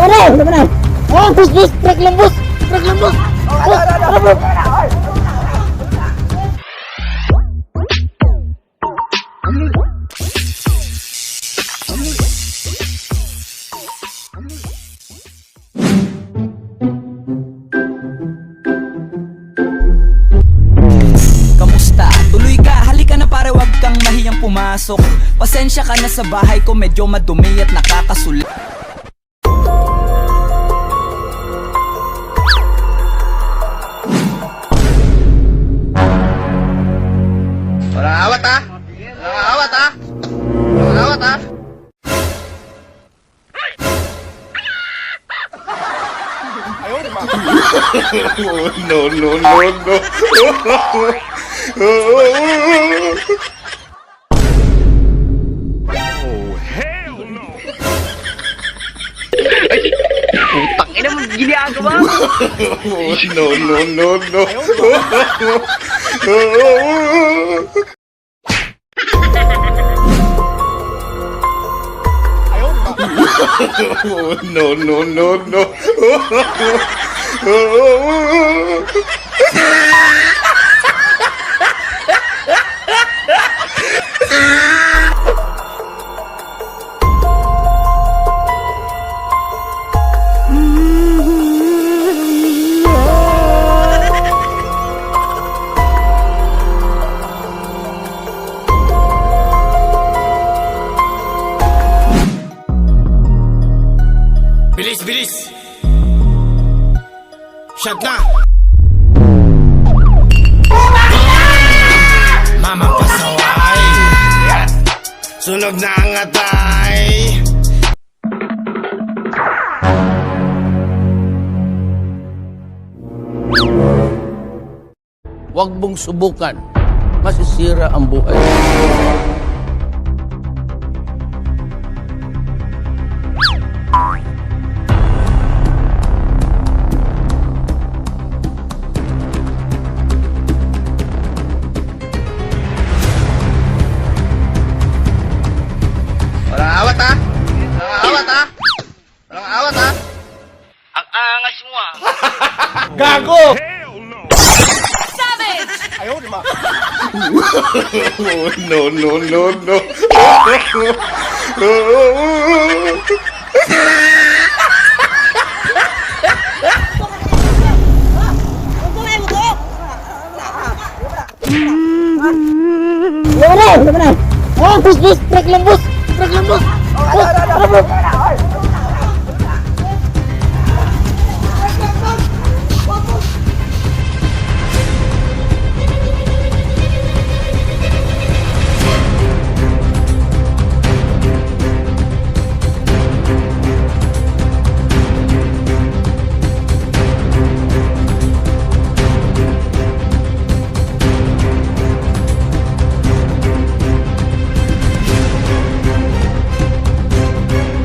Mana? Oh, bus, trek lembus. Bus. Kamusta? Tuloy ka, halika na pare, wag kang mahiyang pumasok. Pasensya ka na sa bahay ko, medyo madumi at nakakasulit. Walang awat ha? Walang awat ha? Walang awat ha? No, no, no, no. Putang ina mo, ginagawa mo! No, no, no, no. No, no, no, no. Bilis, bilis! Shot na! Mama pasaway! Sunog na ang atay! Huwag mong subukan. Masisira ang buhay. Walang awat ha? Walang awat ha? Walang awat ha? Ang angas mo ah! Gago! No, no, no, no. Mana? Oh, bus, trek lembus. Bus.